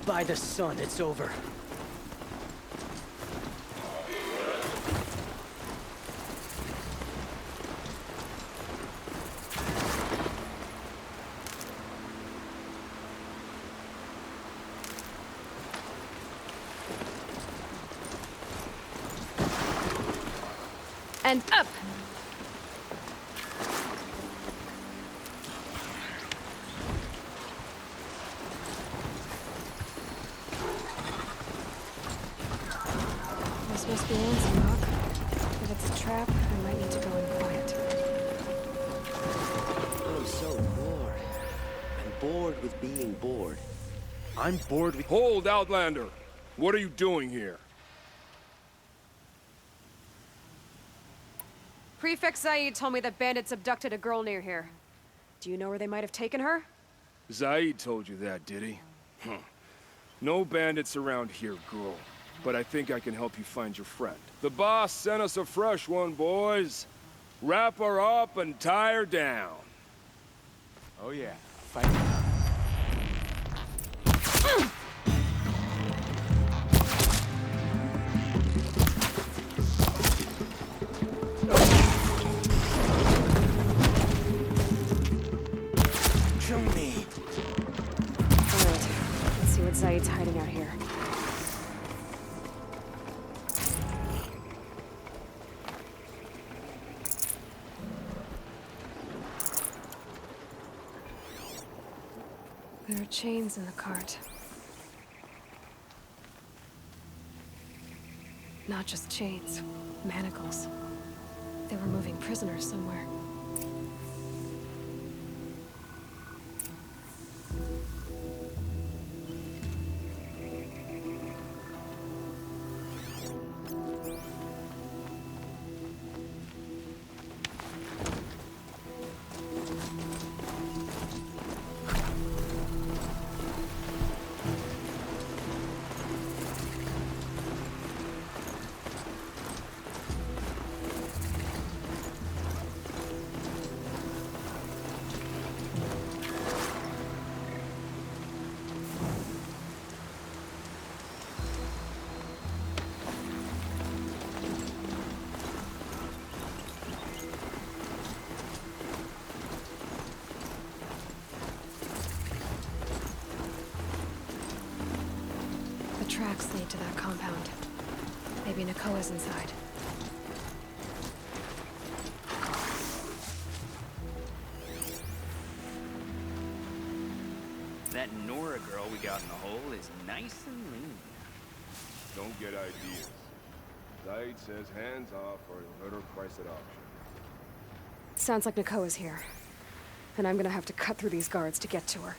By the sun, it's over. And up! This must be Ransom Rock. If it's a trap, I might need to go in quiet. I'm so bored. I'm bored with being bored. I'm bored with— Hold, Outlander! What are you doing here? Prefect Zaid told me that bandits abducted a girl near here. Do you know where they might have taken her? Zaid told you that, did he? Huh. No bandits around here, girl. But I think I can help you find your friend. The boss sent us a fresh one, boys. Wrap her up and tie her down. Oh yeah, fight. Kill me. Alright, let's see what Zaid's hiding out here. There are chains in the cart. Not just chains, manacles. They were moving prisoners somewhere. The tracks lead to that compound. Maybe Nakoa's inside. That Nora girl we got in the hole is nice and lean. Don't get ideas. Zaid says hands off or he'll let her price at auction. Sounds like Nakoa's here. And I'm gonna have to cut through these guards to get to her.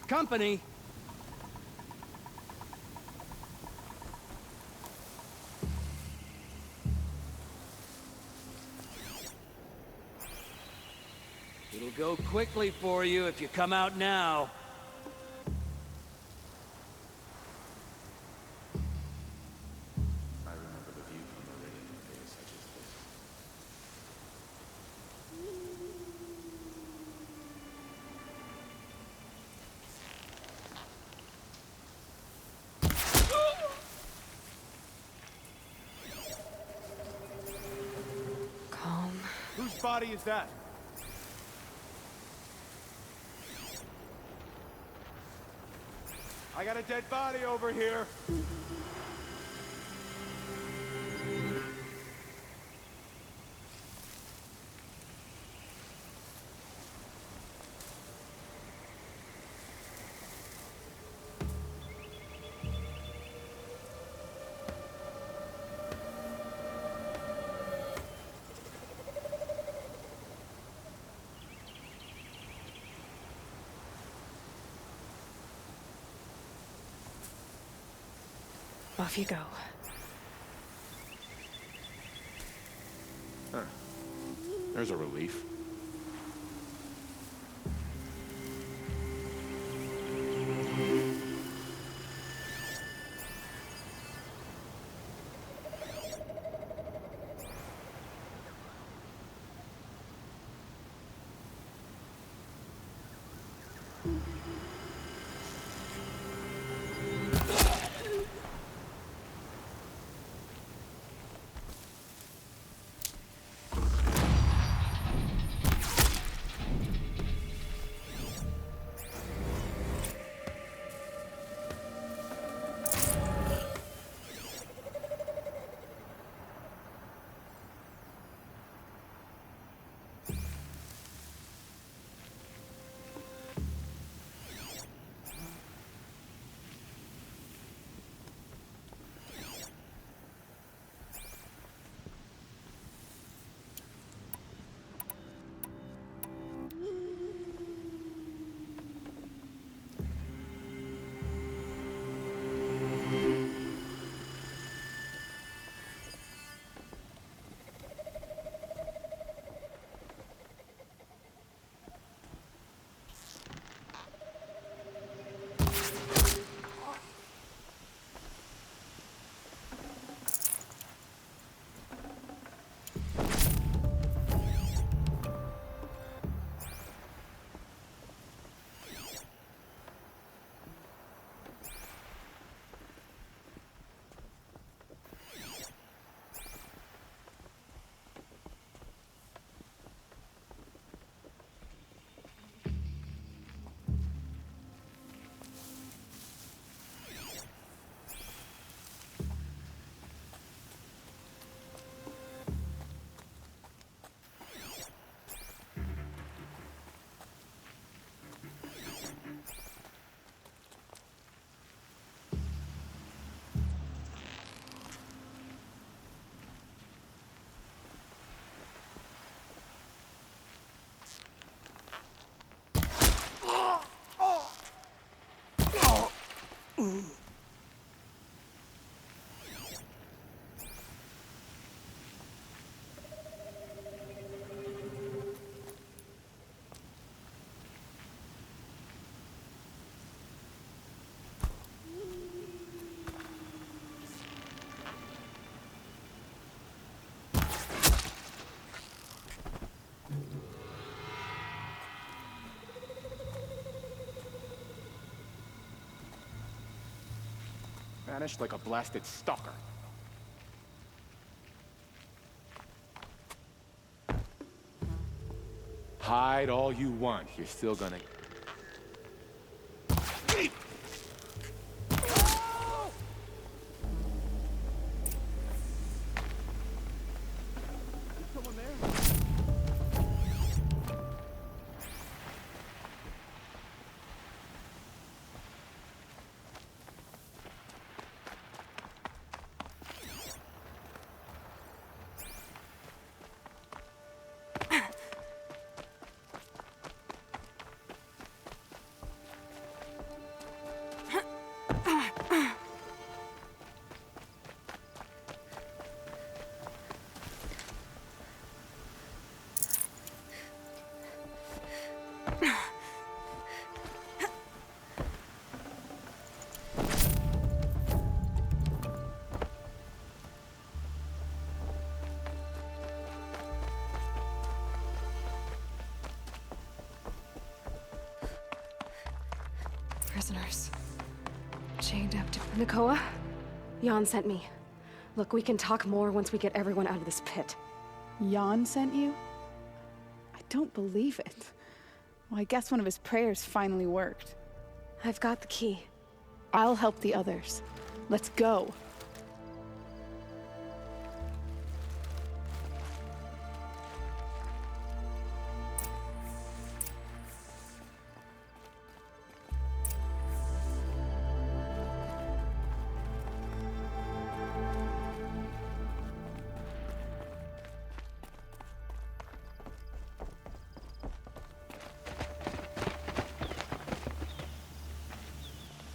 Company! It'll go quickly for you if you come out now. I remember the view from the ring on days such as this. Calm. Whose body is that? I got a dead body over here. Off you go. Huh. There's a relief. Vanished like a blasted stalker. Hide all you want, you're still gonna... Prisoners. Chained up to... Nakoa? Jan sent me. Look, we can talk more once we get everyone out of this pit. Jan sent you? I don't believe it. Well, I guess one of his prayers finally worked. I've got the key. I'll help the others. Let's go.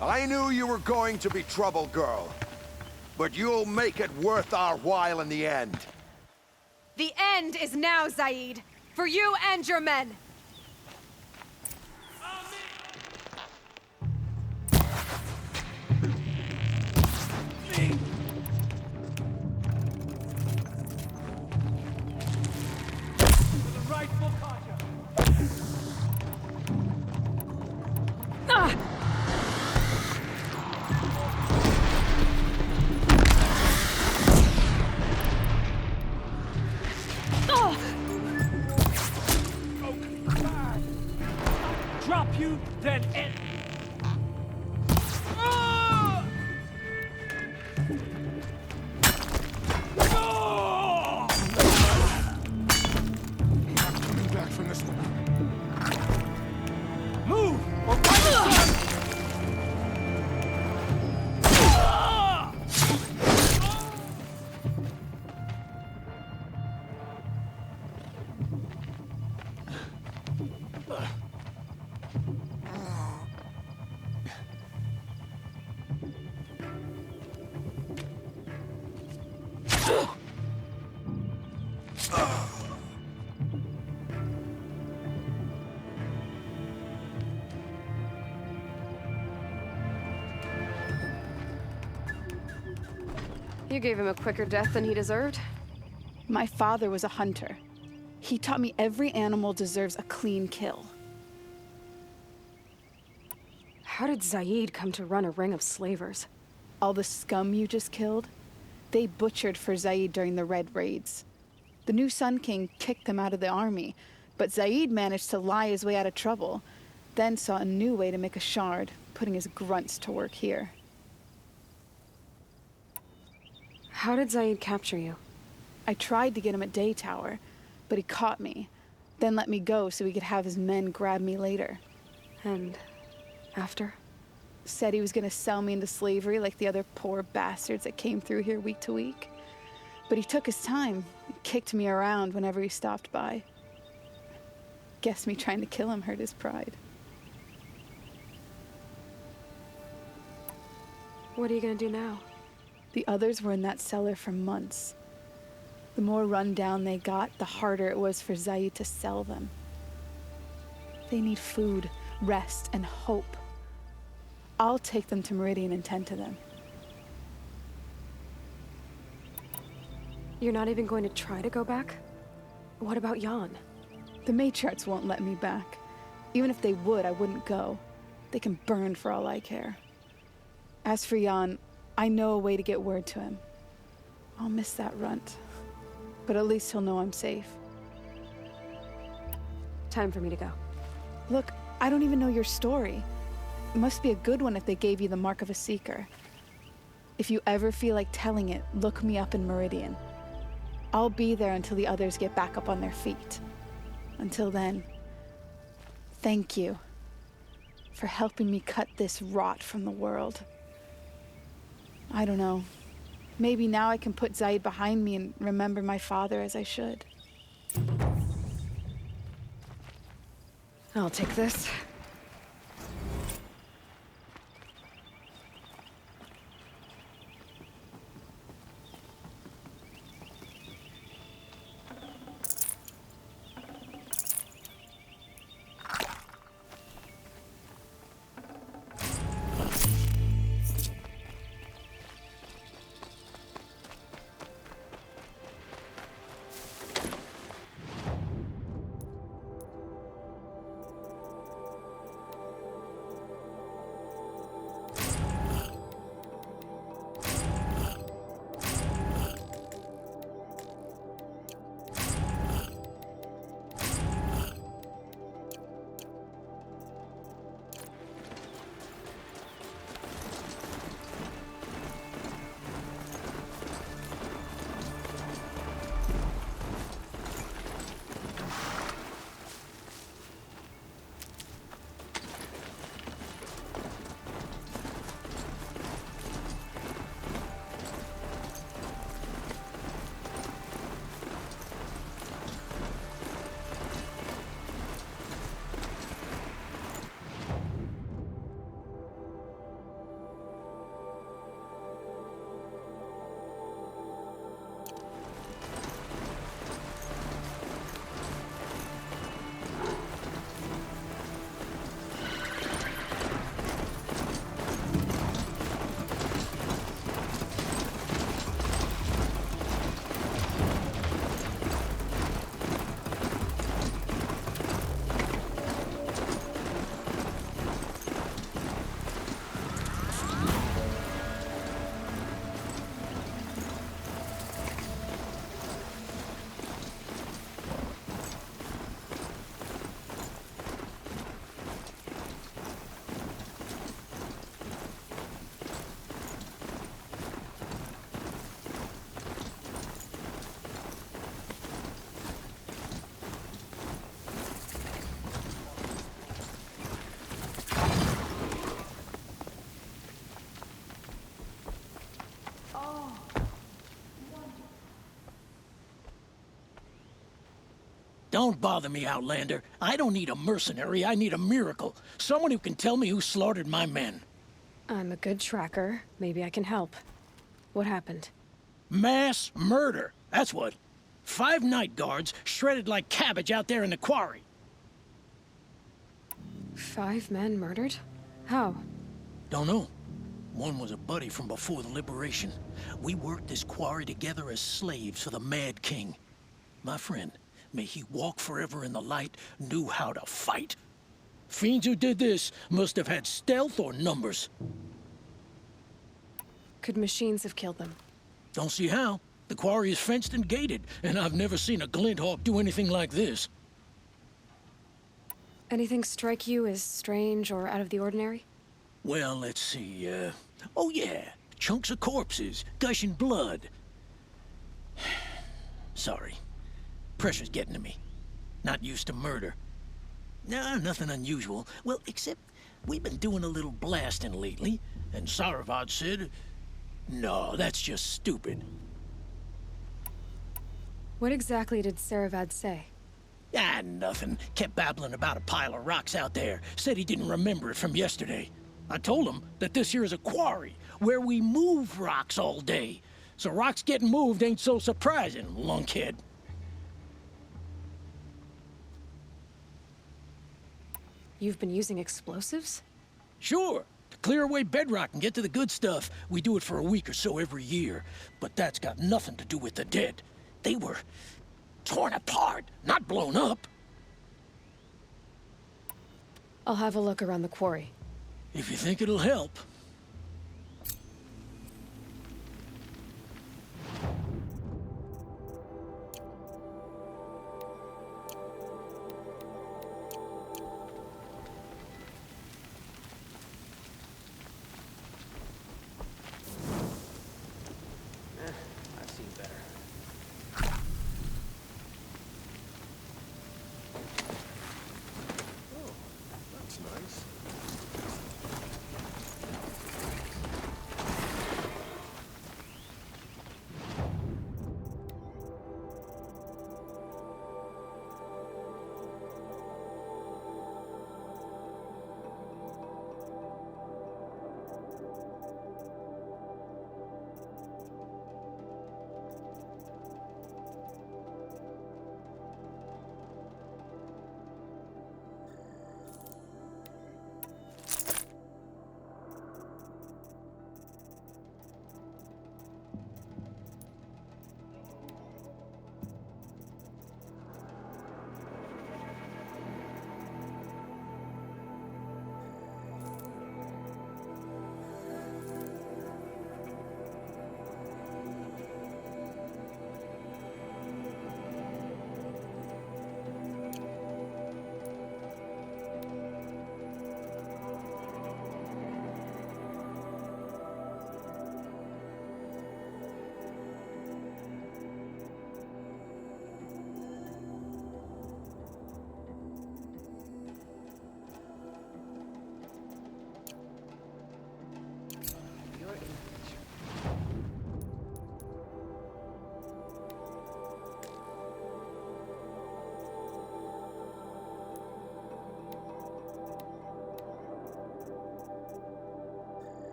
I knew you were going to be trouble, girl. but you'll make it worth our while in the end. The end is now, Zaid. For you and your men. Drop you, then end. Coming back from this one. Move! Or fight! You gave him a quicker death than he deserved. My father was a hunter. He taught me every animal deserves a clean kill. How did Zaid come to run a ring of slavers? All the scum you just killed, they butchered for Zaid during the Red Raids. The new Sun King kicked them out of the army, but Zaid managed to lie his way out of trouble, then saw a new way to make a shard, putting his grunts to work here. How did Zaid capture you? I tried to get him at Day Tower, but he caught me, then let me go so he could have his men grab me later. And after? Said he was gonna sell me into slavery like the other poor bastards that came through here week to week. But he took his time, kicked me around whenever he stopped by. Guess me trying to kill him hurt his pride. What are you gonna do now? The others were in that cellar for months. The more run down they got, the harder it was for Zaid to sell them. They need food, rest, and hope. I'll take them to Meridian and tend to them. You're not even going to try to go back? What about Jan? The matriarchs won't let me back. Even if they would, I wouldn't go. They can burn for all I care. As for Jan, I know a way to get word to him. I'll miss that runt. But at least he'll know I'm safe. Time for me to go. Look, I don't even know your story. It must be a good one if they gave you the mark of a seeker. If you ever feel like telling it, look me up in Meridian. I'll be there until the others get back up on their feet. Until then, thank you for helping me cut this rot from the world. I don't know. Maybe now I can put Zaid behind me and remember my father as I should. I'll take this. Don't bother me, Outlander. I don't need a mercenary, I need a miracle. Someone who can tell me who slaughtered my men. I'm a good tracker. Maybe I can help. What happened? Mass murder, that's what. 5 night guards shredded like cabbage out there in the quarry. 5 men murdered? How? Don't know. One was a buddy from before the liberation. We worked this quarry together as slaves for the Mad King. My friend, may he walk forever in the light, knew how to fight. Fiends who did this must have had stealth or numbers. Could machines have killed them? Don't see how. The quarry is fenced and gated, and I've never seen a Glinthawk do anything like this. Anything strike you as strange or out of the ordinary? Well, let's see, oh yeah, chunks of corpses, gushing blood. Sorry. Pressure's getting to me. Not used to murder. Nah, nothing unusual. Well, except we've been doing a little blasting lately, and Saravad said, no, that's just stupid. What exactly did Saravad say? Ah, nothing. Kept babbling about a pile of rocks out there. Said he didn't remember it from yesterday. I told him that this here is a quarry, where we move rocks all day. So rocks getting moved ain't so surprising, lunkhead. You've been using explosives? Sure. To clear away bedrock and get to the good stuff, we do it for a week or so every year. But that's got nothing to do with the dead. They were torn apart, not blown up. I'll have a look around the quarry. If you think it'll help. I've seen better. Oh, that's nice.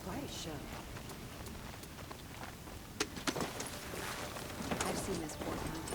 Quite a show. I've seen this 4 times.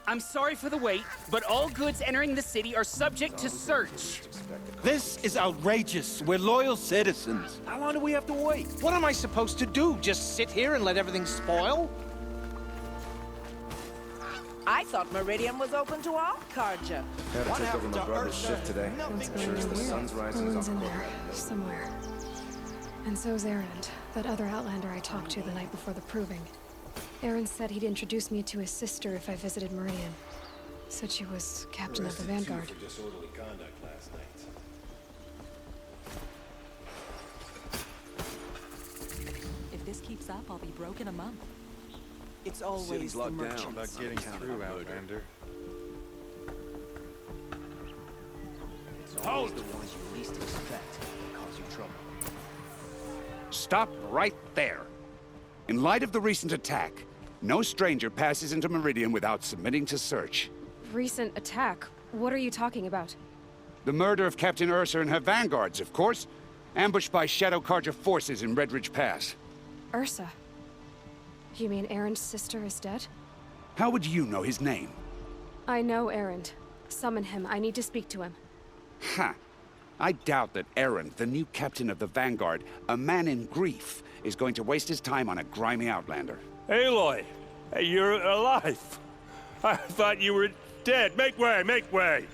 I'm sorry for the wait, but all goods entering the city are subject to search. This is outrageous. We're loyal citizens. How long do we have to wait? What am I supposed to do? Just sit here and let everything spoil? I thought Meridian was open to all Carja. Had to take over my brother's shift today. What's I'm sure it's the sun's rising Owen's off in the there, somewhere. And so's Erend, that other Outlander I talked to the night before the proving. Erend said he'd introduce me to his sister if I visited Meridian. Said she was captain of the Vanguard. Disorderly conduct last night. If this keeps up, I'll be broke in a month. It's always the merchants. About getting through, Outlander. It's always the ones you least expect that cause you trouble. Stop right there. In light of the recent attack, no stranger passes into Meridian without submitting to search. Recent attack? What are you talking about? The murder of Captain Ursa and her vanguards, of course. Ambushed by Shadow Carja forces in Redridge Pass. Ursa? You mean Erend's sister is dead? How would you know his name? I know Erend. Summon him. I need to speak to him. Ha! I doubt that Erend, the new captain of the Vanguard, a man in grief, is going to waste his time on a grimy Outlander. Aloy! Hey, you're alive! I thought you were dead. Make way, make way!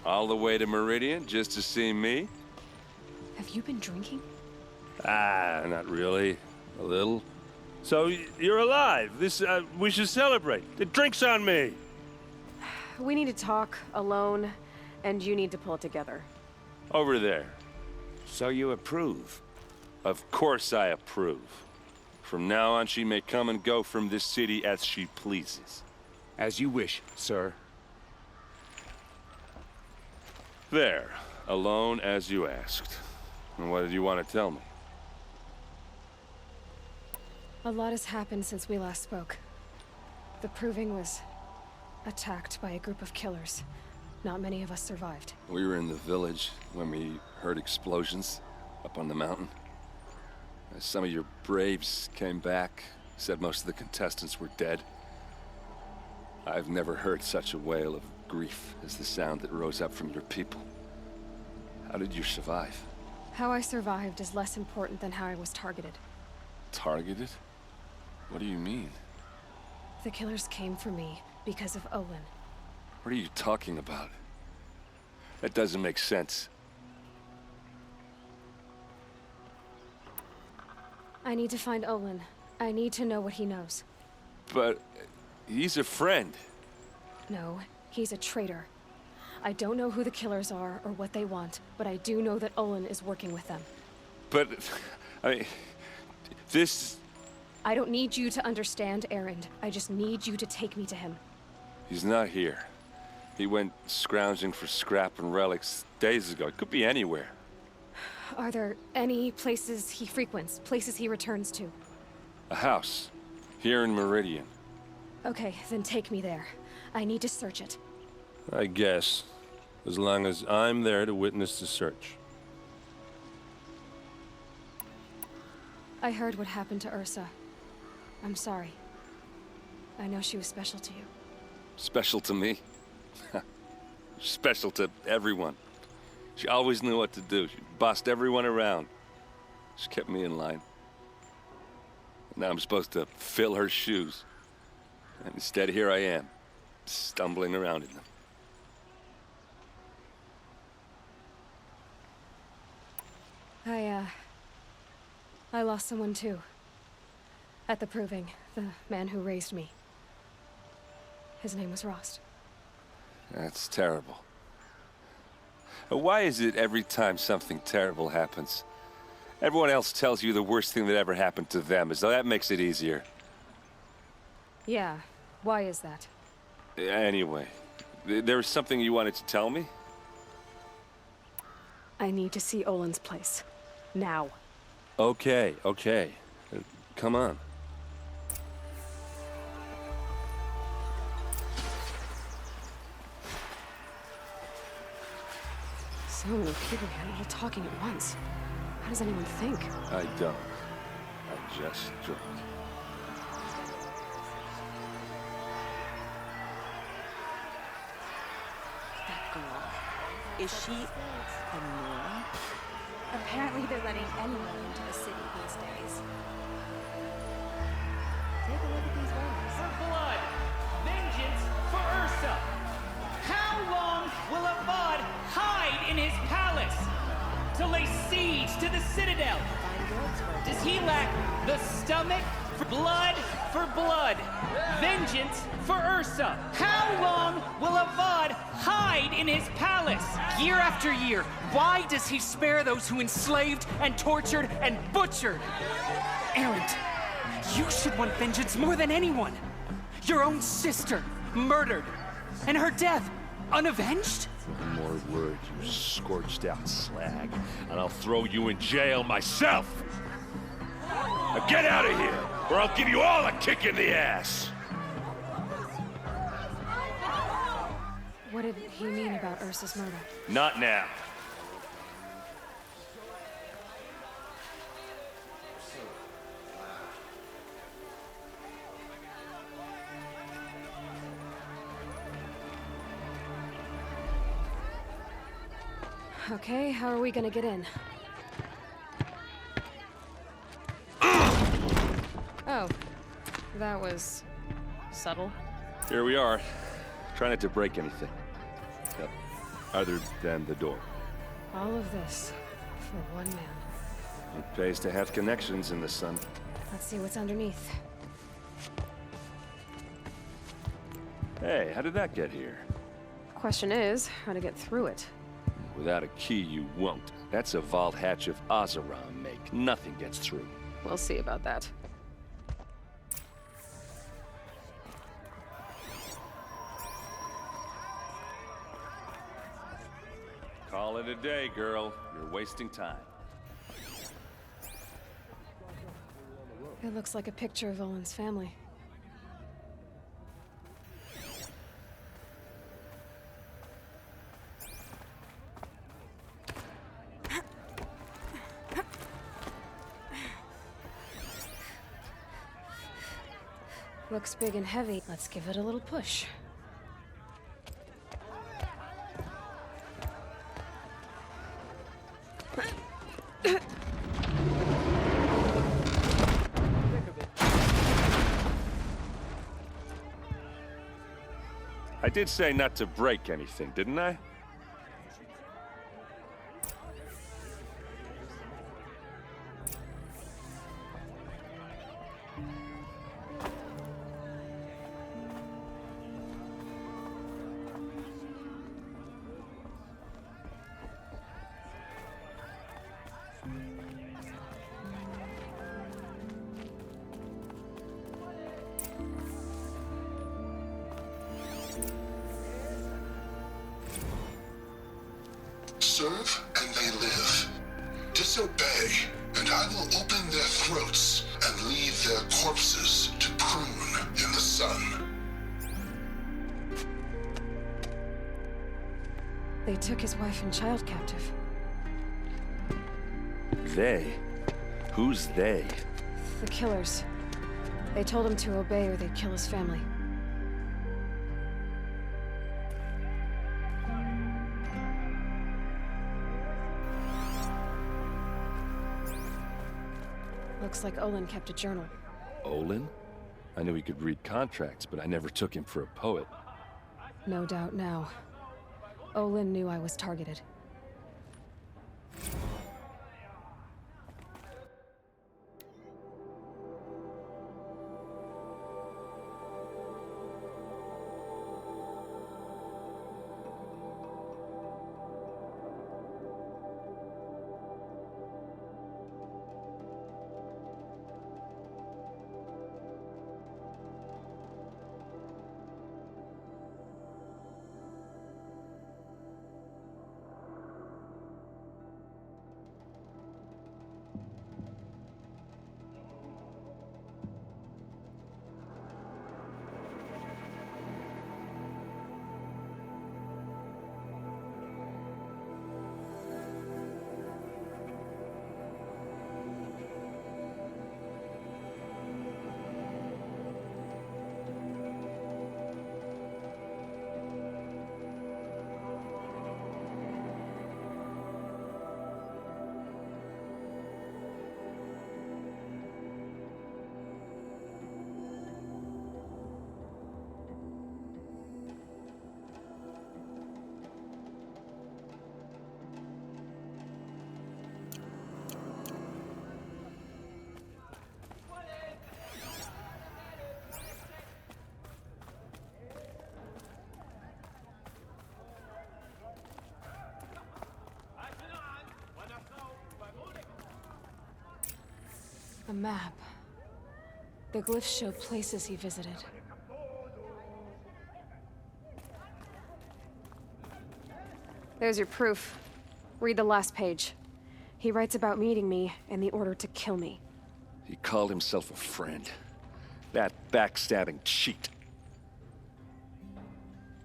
All the way to Meridian just to see me? Have you been drinking? Ah, not really. A little. So, you're alive. We should celebrate. The drink's on me! We need to talk, alone, and you need to pull it together. Over there. So you approve? Of course I approve. From now on, she may come and go from this city as she pleases. As you wish, sir. There. Alone as you asked. And what did you want to tell me? A lot has happened since we last spoke. The Proving was attacked by a group of killers. Not many of us survived. We were in the village when we heard explosions up on the mountain. Some of your braves came back, said most of the contestants were dead. I've never heard such a wail of grief as the sound that rose up from your people. How did you survive? How I survived is less important than how I was targeted. Targeted? What do you mean? The killers came for me because of Olin. What are you talking about? That doesn't make sense. I need to find Olin. I need to know what he knows. But he's a friend. No, he's a traitor. I don't know who the killers are or what they want, but I do know that Olin is working with them. But, I mean, this... I don't need you to understand, Erend. I just need you to take me to him. He's not here. He went scrounging for scrap and relics days ago. It could be anywhere. Are there any places he frequents, places he returns to? A house. Here in Meridian. Okay, then take me there. I need to search it. I guess. As long as I'm there to witness the search. I heard what happened to Ursa. I'm sorry. I know she was special to you. Special to me? Special to everyone. She always knew what to do. She bossed everyone around. She kept me in line. Now I'm supposed to fill her shoes. And instead, here I am, stumbling around in them. I lost someone too. At the Proving, the man who raised me. His name was Rost. That's terrible. Why is it every time something terrible happens, everyone else tells you the worst thing that ever happened to them, as though that makes it easier? Yeah, why is that? Anyway, there was something you wanted to tell me? I need to see Olin's place. Now. Okay. Come on. So many people here, all talking at once. How does anyone think? I don't. I just drink. That girl. Is she a Nora? Apparently they're letting anyone into the city these days. Take a look at these runners. For blood! he lack the stomach for blood for blood? Vengeance for Ursa. How long will Avad hide in his palace? Year after year, why does he spare those who enslaved and tortured and butchered? Erend, you should want vengeance more than anyone. Your own sister, murdered, and her death, unavenged? One more word, you scorched out slag, and I'll throw you in jail myself! Now get out of here, or I'll give you all a kick in the ass! What did he mean about Ursa's murder? Not now. Okay, how are we gonna get in? Oh, that was subtle. Here we are. Try not to break anything. Yep. Other than the door. All of this for one man. It pays to have connections in the sun. Let's see what's underneath. Hey, how did that get here? Question is, how to get through it. Without a key, you won't. That's a vault hatch of Azeron make. Nothing gets through. We'll see about that. Call it a day, girl. You're wasting time. It looks like a picture of Olin's family. Looks big and heavy. Let's give it a little push. I did say not to break anything, didn't I? Serve and they live. Disobey, and I will open their throats and leave their corpses to prune in the sun. They took his wife and child captive. They? Who's they? The killers. They told him to obey or they'd kill his family. Looks like Olin kept a journal. Olin? I knew he could read contracts, but I never took him for a poet. No doubt now. Olin knew I was targeted. A map. The glyphs showed places he visited. There's your proof. Read the last page. He writes about meeting me and the order to kill me. He called himself a friend. That backstabbing cheat.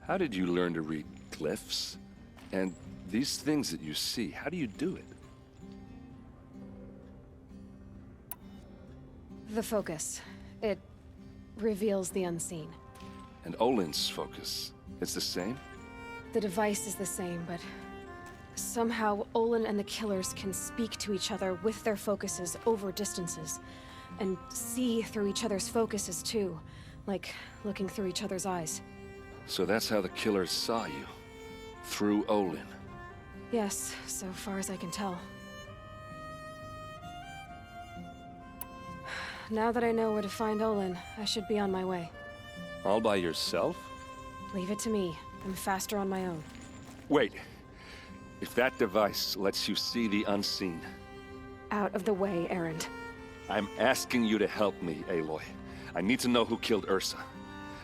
How did you learn to read glyphs? And these things that you see, how do you do it? The focus. It reveals the unseen. And Olin's focus, it's the same? The device is the same, but somehow Olin and the killers can speak to each other with their focuses over distances. And see through each other's focuses too, like looking through each other's eyes. So that's how the killers saw you? Through Olin? Yes, so far as I can tell. Now that I know where to find Olin, I should be on my way. All by yourself? Leave it to me. I'm faster on my own. Wait. If that device lets you see the unseen... Out of the way, Erend. I'm asking you to help me, Aloy. I need to know who killed Ursa.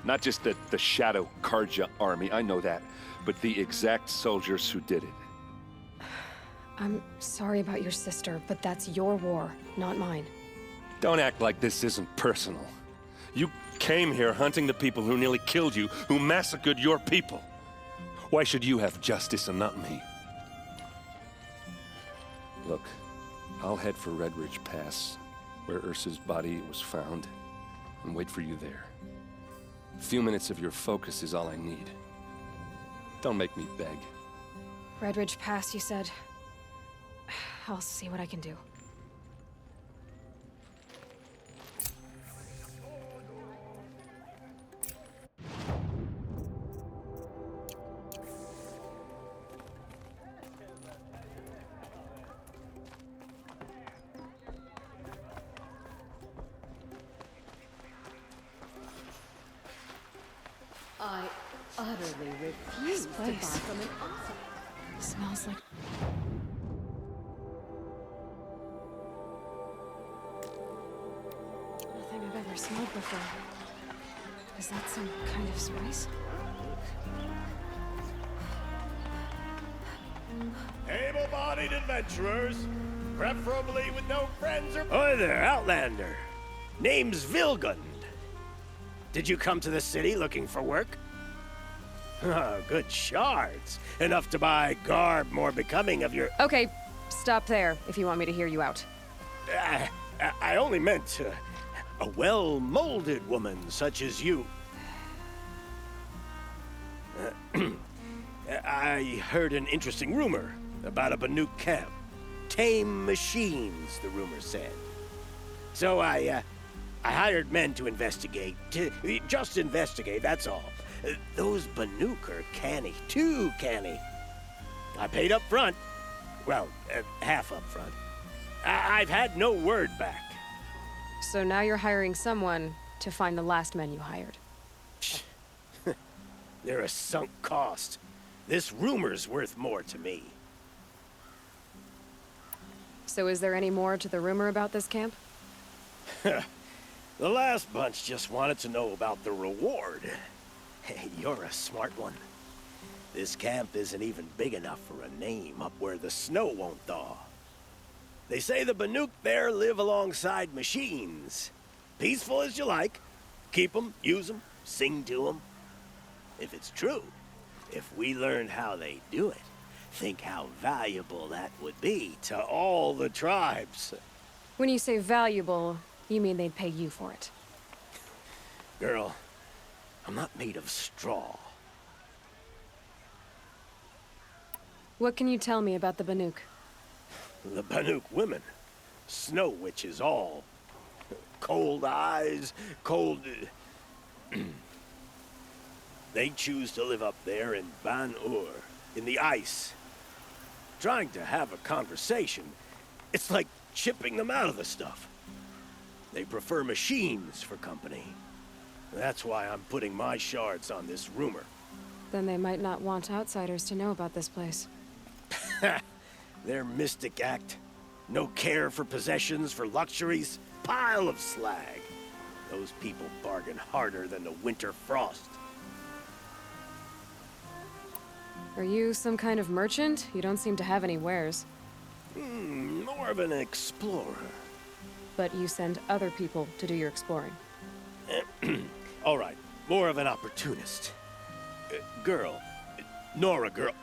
Not just the Shadow Karja army, I know that, but the exact soldiers who did it. I'm sorry about your sister, but that's your war, not mine. Don't act like this isn't personal. You came here hunting the people who nearly killed you, who massacred your people. Why should you have justice and not me? Look, I'll head for Red Ridge Pass, where Ursa's body was found, and wait for you there. A few minutes of your focus is all I need. Don't make me beg. Red Ridge Pass, you said? I'll see what I can do. I utterly refuse to buy from an author. Smells like... nothing I've ever smelled before. Is that some kind of spice? Able-bodied adventurers, preferably with no friends or... Hi there, Outlander. Name's Vilgund. Did you come to the city looking for work? Ah, good shards. Enough to buy garb more becoming of your... Okay, stop there if you want me to hear you out. I only meant a well-molded woman such as you. I heard an interesting rumor about a Banuk camp. Tame machines, the rumor said. So I hired men to investigate. Just investigate, that's all. Those Banuk are canny, too canny. I paid up front. Well, half up front. I've had no word back. So now you're hiring someone to find the last men you hired. They're a sunk cost. This rumor's worth more to me. So is there any more to the rumor about this camp? The last bunch just wanted to know about the reward. Hey, you're a smart one. This camp isn't even big enough for a name up where the snow won't thaw. They say the Banuk there live alongside machines. Peaceful as you like. Keep them, use them, sing to them. If it's true, if we learned how they do it, think how valuable that would be to all the tribes. When you say valuable, you mean they'd pay you for it. Girl, I'm not made of straw. What can you tell me about the Banuk? The Banuk women. Snow witches all. Cold eyes, cold... They choose to live up there in Ban-Ur, in the ice. Trying to have a conversation, it's like chipping them out of the stuff. They prefer machines for company. That's why I'm putting my shards on this rumor. Then they might not want outsiders to know about this place. Their mystic act. No care for possessions, for luxuries. pile of slag. Those people bargain harder than the winter frost. Are you some kind of merchant? You don't seem to have any wares. More of an explorer. But you send other people to do your exploring. All right, more of an opportunist. Girl, Nora girl,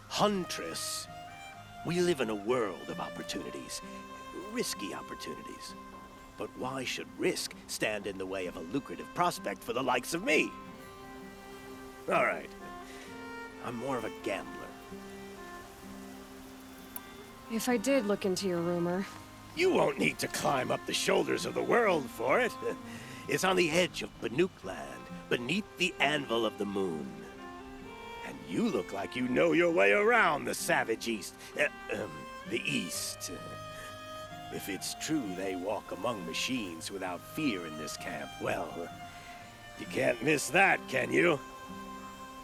Huntress. We live in a world of opportunities, risky opportunities. But why should risk stand in the way of a lucrative prospect for the likes of me? All right, I'm more of a gambler. If I did look into your rumor... You won't need to climb up the shoulders of the world for it. It's on the edge of Banuk land, beneath the anvil of the moon. And you look like you know your way around the savage east. The east. If it's true they walk among machines without fear in this camp, well, you can't miss that, can you?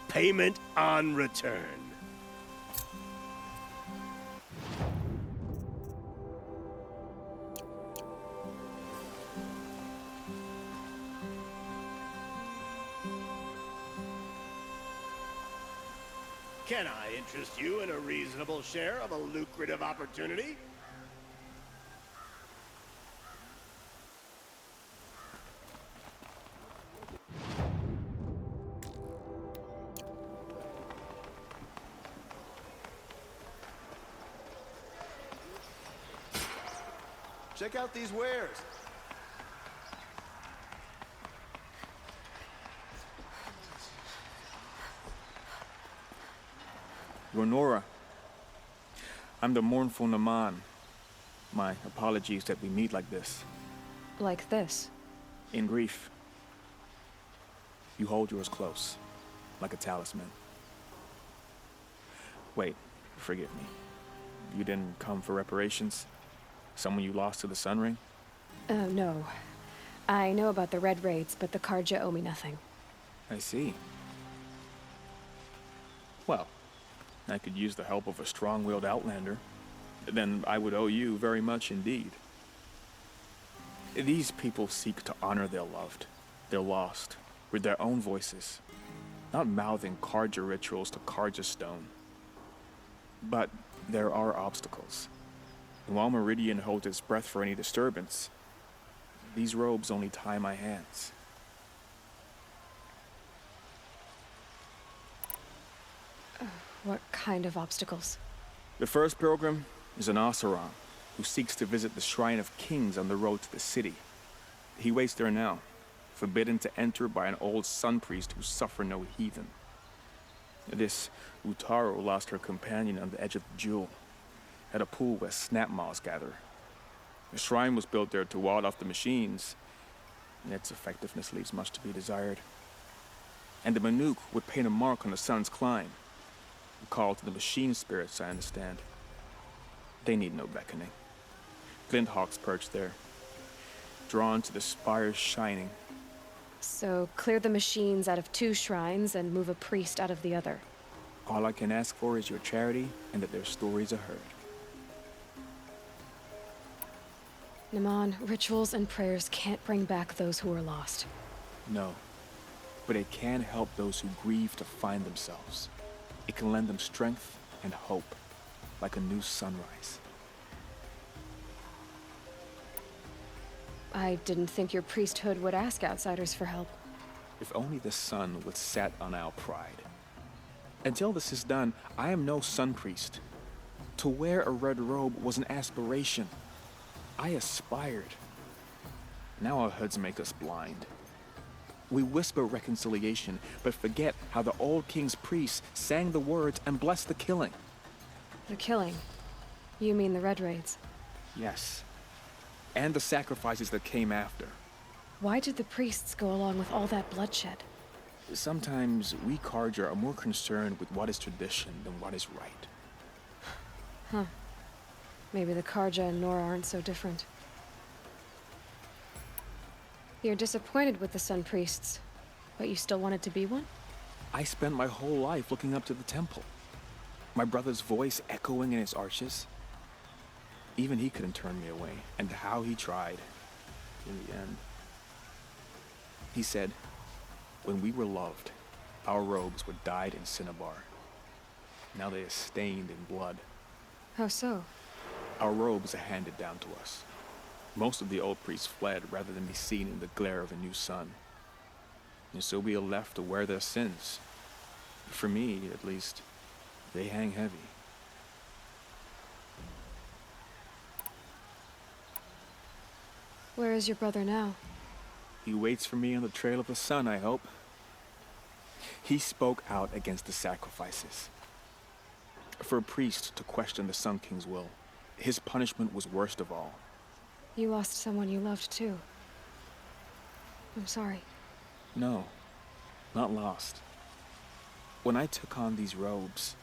Payment on return. Can I interest you in a reasonable share of a lucrative opportunity? Check out these wares. Nora. I'm the mournful Naman. My apologies that we meet like this. Like this? In grief. You hold yours close, like a talisman. Wait, forgive me. You didn't come for reparations? Someone you lost to the Sun Ring? No. I know about the Red Raids, but the Karja owe me nothing. I see. Well, I could use the help of a strong-willed outlander. Then I would owe you very much indeed. These people seek to honor their loved, their lost, with their own voices, not mouthing Karja rituals to Karja stone. But there are obstacles. And while Meridian holds its breath for any disturbance, these robes only tie my hands. What kind of obstacles? The first pilgrim is an Oseram who seeks to visit the Shrine of Kings on the road to the city. He waits there now, forbidden to enter by an old sun priest who suffer no heathen. This Utaru lost her companion on the edge of the Jewel, at a pool where snap moths gather. The shrine was built there to ward off the machines, and its effectiveness leaves much to be desired. And the Banuk would paint a mark on the sun's climb, a call to the machine spirits, I understand. They need no beckoning. Glint hawks perch there, drawn to the spires shining. So clear the machines out of 2 shrines and move a priest out of the other. All I can ask for is your charity and that their stories are heard. Naman, rituals and prayers can't bring back those who are lost. No, but it can help those who grieve to find themselves. It can lend them strength and hope, like a new sunrise. I didn't think your priesthood would ask outsiders for help. If only the sun would set on our pride. Until this is done, I am no sun priest. To wear a red robe was an aspiration. I aspired. Now our hoods make us blind. We whisper reconciliation, but forget how the old king's priests sang the words and blessed the killing. The killing? You mean the Red Raids? Yes. And the sacrifices that came after. Why did the priests go along with all that bloodshed? Sometimes we Karja are more concerned with what is tradition than what is right. Huh. Maybe the Karja and Nora aren't so different. You're disappointed with the Sun Priests, but you still wanted to be one? I spent my whole life looking up to the temple. My brother's voice echoing in its arches. Even he couldn't turn me away, and how he tried. In the end, he said, when we were loved, our robes were dyed in cinnabar. Now they are stained in blood. How so? Our robes are handed down to us. Most of the old priests fled rather than be seen in the glare of a new sun. And so we are left to wear their sins. For me, at least, they hang heavy. Where is your brother now? He waits for me on the trail of the sun, I hope. He spoke out against the sacrifices. For a priest to question the Sun King's will, his punishment was worst of all. You lost someone you loved too. I'm sorry. No, not lost. When I took on these robes,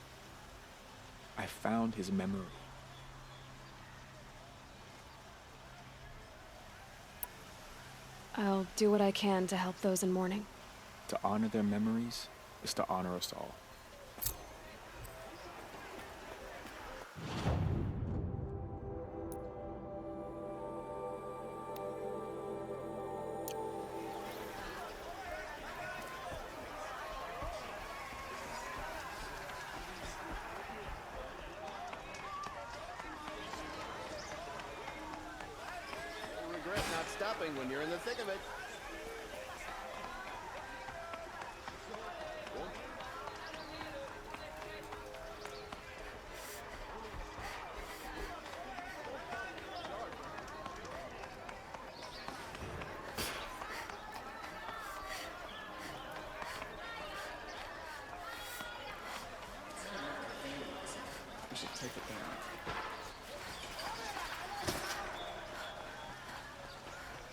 I found his memory. I'll do what I can to help those in mourning. To honor their memories is to honor us all. You'll regret not stopping when you're in the thick of it. We should take it down.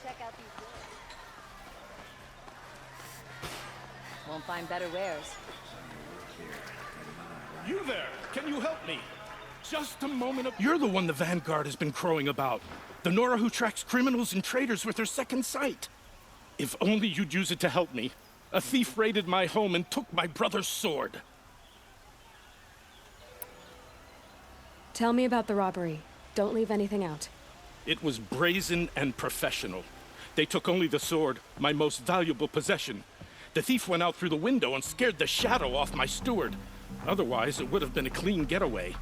Check out these wares. Won't find better wares. You there! Can you help me? Just a moment of... You're the one the Vanguard has been crowing about. The Nora who tracks criminals and traitors with her second sight. If only you'd use it to help me. A thief raided my home and took my brother's sword. Tell me about the robbery. Don't leave anything out. It was brazen and professional. They took only the sword, my most valuable possession. The thief went out through the window and scared the shadow off my steward. Otherwise, it would have been a clean getaway.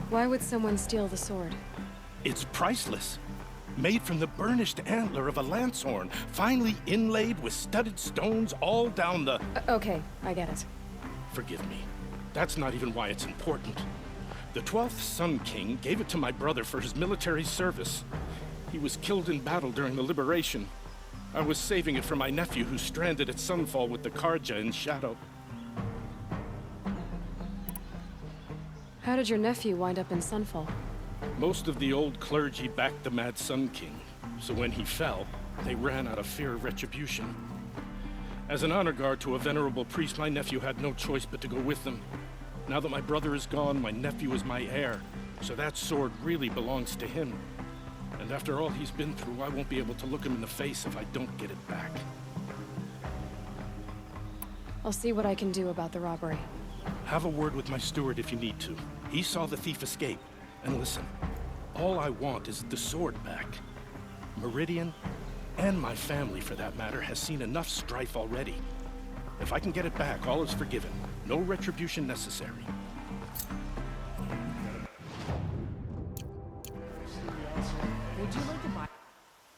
Why would someone steal the sword? It's priceless. Made from the burnished antler of a lancehorn, finely inlaid with studded stones all down the... Okay, I get it. Forgive me. That's not even why it's important. The 12th Sun King gave it to my brother for his military service. He was killed in battle during the Liberation. I was saving it for my nephew who's stranded at Sunfall with the Karja in Shadow. How did your nephew wind up in Sunfall? Most of the old clergy backed the Mad Sun King, so when he fell, they ran out of fear of retribution. As an honor guard to a venerable priest, my nephew had no choice but to go with them. Now that my brother is gone, my nephew is my heir, so that sword really belongs to him. And after all he's been through, I won't be able to look him in the face if I don't get it back. I'll see what I can do about the robbery. Have a word with my steward if you need to. He saw the thief escape. And listen, all I want is the sword back. Meridian, and my family for that matter, has seen enough strife already. If I can get it back, all is forgiven. No retribution necessary.